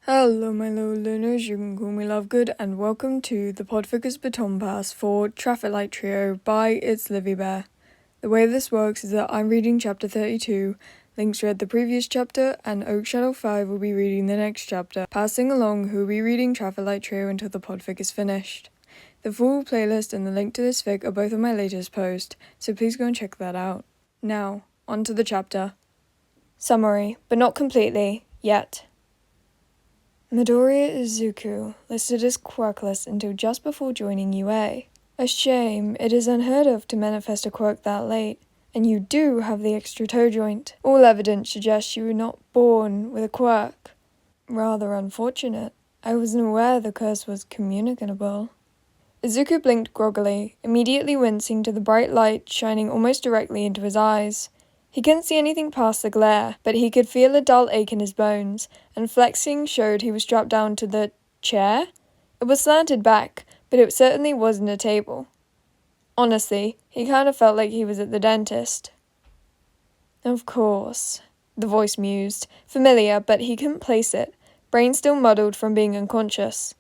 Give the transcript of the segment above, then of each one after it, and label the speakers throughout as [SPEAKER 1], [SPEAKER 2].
[SPEAKER 1] Hello my little learners, you can call me Lovegood, and welcome to the Podfic's Baton Pass for Traffic Light Trio by Itslivybear. The way this works is that I'm reading chapter 32, Link's read the previous chapter, and Oak Shadow 5 will be reading the next chapter, passing along who will be reading Traffic Light Trio until the Podfic is finished. The full playlist and the link to this fic are both on my latest post, so please go and check that out. Now, on to the chapter. Summary, but not completely, yet. Midoriya Izuku listed as quirkless until just before joining UA. A shame, it is unheard of to manifest a quirk that late, and you do have the extra toe joint. All evidence suggests you were not born with a quirk. Rather unfortunate. I wasn't aware the curse was communicable. Izuku blinked groggily, immediately wincing to the bright light shining almost directly into his eyes. He couldn't see anything past the glare, but he could feel a dull ache in his bones, and flexing showed he was strapped down to the chair. It was slanted back, but it certainly wasn't a table. Honestly, he kind of felt like he was at the dentist. Of course, the voice mused, familiar, but he couldn't place it, brain still muddled from being unconscious.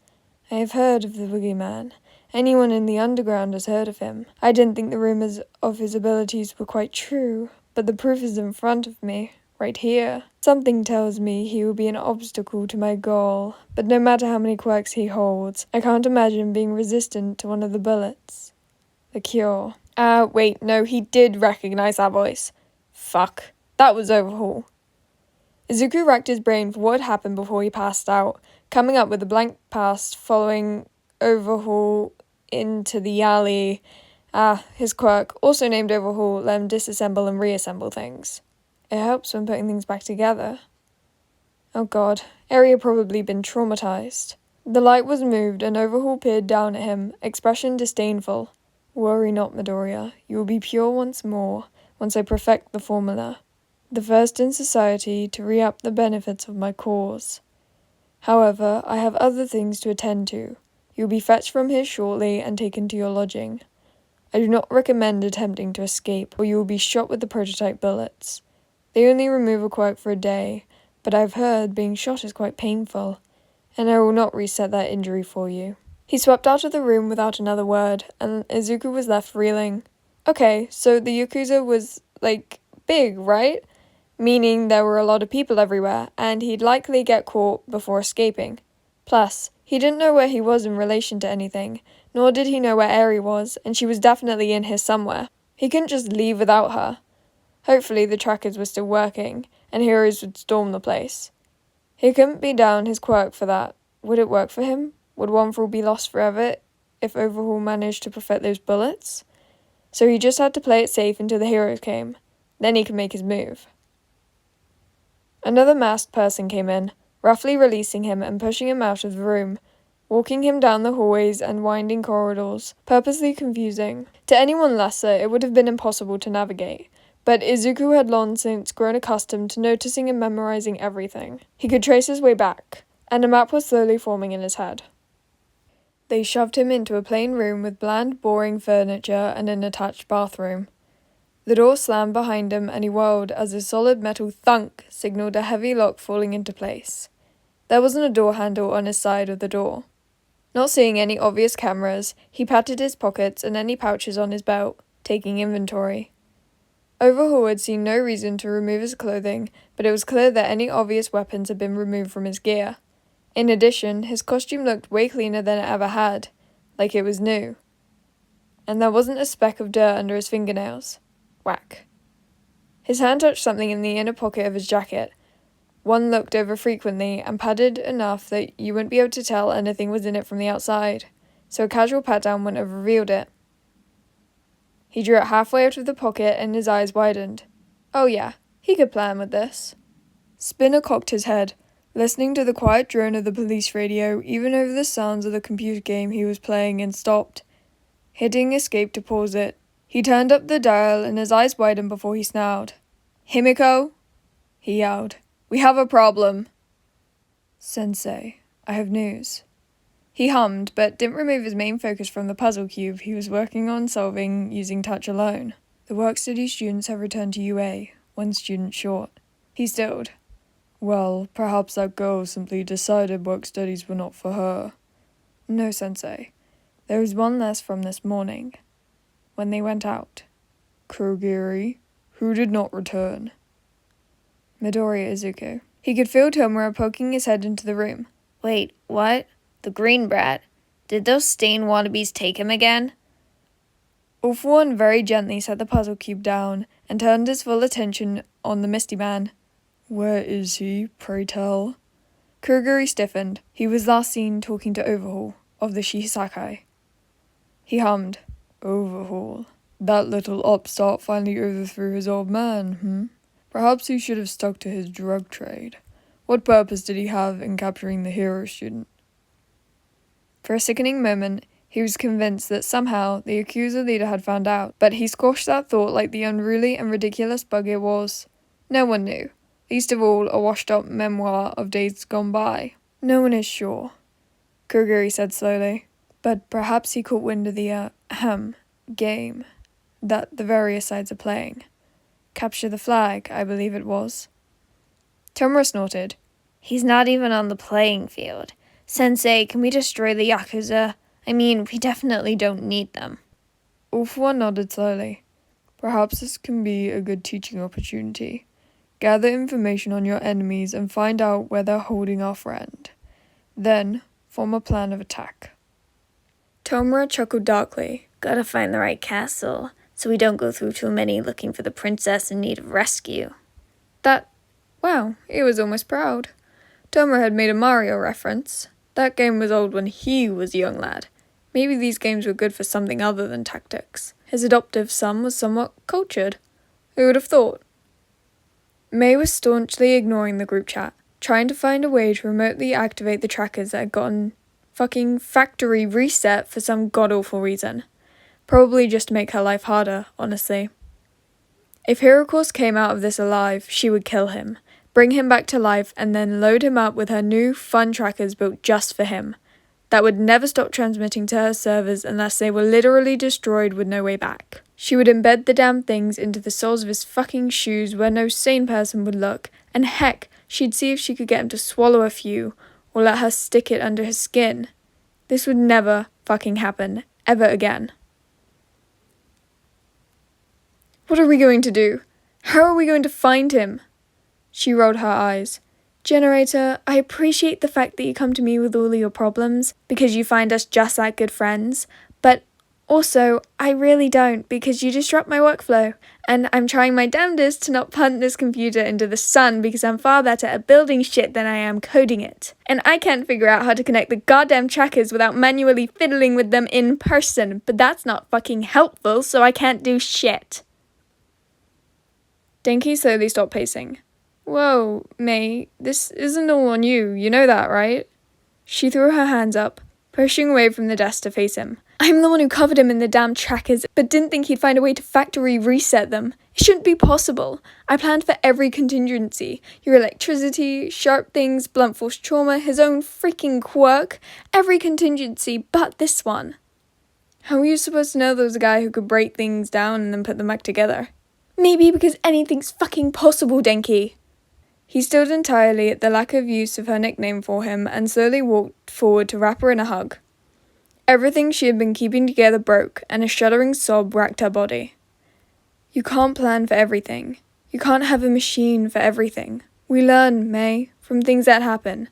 [SPEAKER 1] I have heard of the boogeyman. Anyone in the underground has heard of him. I didn't think the rumors of his abilities were quite true. But the proof is in front of me, right here. Something tells me he will be an obstacle to my goal, but no matter how many quirks he holds, I can't imagine being resistant to one of the bullets. The cure. Wait, no, he did recognize that voice. Fuck, that was Overhaul. Izuku racked his brain for what had happened before he passed out, coming up with a blank past following Overhaul into the alley. His quirk, also named Overhaul, let him disassemble and reassemble things. It helps when putting things back together. Oh god, Eri had probably been traumatized. The light was moved and Overhaul peered down at him, expression disdainful. Worry not, Midoriya, you will be pure once more, once I perfect the formula. The first in society to re-up the benefits of my cause. However, I have other things to attend to. You will be fetched from here shortly and taken to your lodging. I do not recommend attempting to escape, or you will be shot with the prototype bullets. They only remove a quirk for a day, but I've heard being shot is quite painful, and I will not reset that injury for you. He swept out of the room without another word, and Izuku was left reeling. Okay, so the Yakuza was, big, right? Meaning there were a lot of people everywhere, and he'd likely get caught before escaping. Plus, he didn't know where he was in relation to anything, nor did he know where Eri was, and she was definitely in here somewhere. He couldn't just leave without her. Hopefully the trackers were still working, and heroes would storm the place. He couldn't be down his quirk for that. Would it work for him? Would one for all be lost forever if Overhaul managed to perfect those bullets? So he just had to play it safe until the heroes came. Then he could make his move. Another masked person came in, roughly releasing him and pushing him out of the room, walking him down the hallways and winding corridors, purposely confusing. To anyone lesser, it would have been impossible to navigate, but Izuku had long since grown accustomed to noticing and memorizing everything. He could trace his way back, and a map was slowly forming in his head. They shoved him into a plain room with bland, boring furniture and an attached bathroom. The door slammed behind him and he whirled as a solid metal thunk signaled a heavy lock falling into place. There wasn't a door handle on his side of the door. Not seeing any obvious cameras, he patted his pockets and any pouches on his belt, taking inventory. Overhaul had seen no reason to remove his clothing, but it was clear that any obvious weapons had been removed from his gear. In addition, his costume looked way cleaner than it ever had, like it was new. And there wasn't a speck of dirt under his fingernails. Whack. His hand touched something in the inner pocket of his jacket. One looked over frequently and padded enough that you wouldn't be able to tell anything was in it from the outside, so a casual pat-down wouldn't have revealed it. He drew it halfway out of the pocket and his eyes widened. Oh yeah, he could plan with this. Spinner cocked his head, listening to the quiet drone of the police radio even over the sounds of the computer game he was playing, and stopped, hitting escape to pause it. He turned up the dial and his eyes widened before he snarled. Himiko? He yelled. We have a problem. Sensei, I have news. He hummed, but didn't remove his main focus from the puzzle cube he was working on solving using touch alone. The work-study students have returned to UA, one student short. He stilled. Well, perhaps that girl simply decided work studies were not for her. No, Sensei. There was one less from this morning. When they went out. Kurogiri, who did not return. Midoriya Izuku. He could feel Tomura poking his head into the room.
[SPEAKER 2] Wait, what? The green brat? Did those stain wannabes take him again?
[SPEAKER 1] All for One very gently set the puzzle cube down and turned his full attention on the Misty Man. Where is he, pray tell? Kurogiri stiffened. He was last seen talking to Overhaul of the Shisakai. He hummed. Overhaul. That little upstart finally overthrew his old man, Perhaps he should have stuck to his drug trade. What purpose did he have in capturing the hero student? For a sickening moment, he was convinced that somehow the accuser leader had found out, but he squashed that thought like the unruly and ridiculous bug it was. No one knew, least of all a washed-up memoir of days gone by. No one is sure, Kurogiri said slowly, but perhaps he caught wind of the, game that the various sides are playing. Capture the flag, I believe it was. Tomura snorted.
[SPEAKER 2] He's not even on the playing field. Sensei, can we destroy the Yakuza? I mean, we definitely don't need them.
[SPEAKER 1] All for One nodded slowly. Perhaps this can be a good teaching opportunity. Gather information on your enemies and find out where they're holding our friend. Then, form a plan of attack. Tomura chuckled darkly.
[SPEAKER 2] Gotta find the right castle, so we don't go through too many looking for the princess in need of rescue.
[SPEAKER 1] Wow, he was almost proud. Tomura had made a Mario reference. That game was old when he was a young lad. Maybe these games were good for something other than tactics. His adoptive son was somewhat cultured. Who would have thought? May was staunchly ignoring the group chat, trying to find a way to remotely activate the trackers that had gotten fucking factory reset for some god-awful reason. Probably just to make her life harder, honestly. If Hirocourse came out of this alive, she would kill him, bring him back to life, and then load him up with her new, fun trackers built just for him, that would never stop transmitting to her servers unless they were literally destroyed with no way back. She would embed the damn things into the soles of his fucking shoes where no sane person would look, and heck, she'd see if she could get him to swallow a few, or let her stick it under his skin. This would never fucking happen, ever again. What are we going to do? How are we going to find him? She rolled her eyes. Generator, I appreciate the fact that you come to me with all of your problems, because you find us just like good friends, but also, I really don't, because you disrupt my workflow, and I'm trying my damnedest to not punt this computer into the sun because I'm far better at building shit than I am coding it. And I can't figure out how to connect the goddamn trackers without manually fiddling with them in person, but that's not fucking helpful, so I can't do shit. Denki slowly stopped pacing. Whoa, May, this isn't all on you, you know that, right? She threw her hands up, pushing away from the desk to face him. I'm the one who covered him in the damn trackers, but didn't think he'd find a way to factory reset them. It shouldn't be possible. I planned for every contingency. Your electricity, sharp things, blunt force trauma, his own freaking quirk. Every contingency but this one. How were you supposed to know there was a guy who could break things down and then put them back together? Maybe because anything's fucking possible, Denki. He stood entirely at the lack of use of her nickname for him and slowly walked forward to wrap her in a hug. Everything she had been keeping together broke, and a shuddering sob racked her body. You can't plan for everything. You can't have a machine for everything. We learn, May, from things that happen.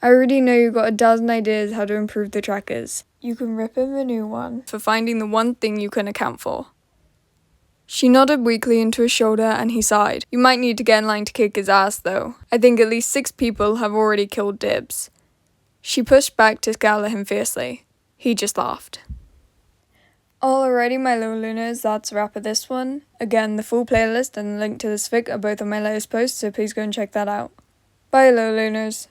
[SPEAKER 1] I already know you've got a dozen ideas how to improve the trackers. You can rip him a new one for finding the one thing you can account for. She nodded weakly into his shoulder and he sighed. You might need to get in line to kick his ass, though. I think at least 6 people have already killed Dibs. She pushed back to scowl at him fiercely. He just laughed. Alrighty, my little Lunas, that's a wrap of this one. Again, the full playlist and the link to this fic are both on my latest post, so please go and check that out. Bye, little Lunas.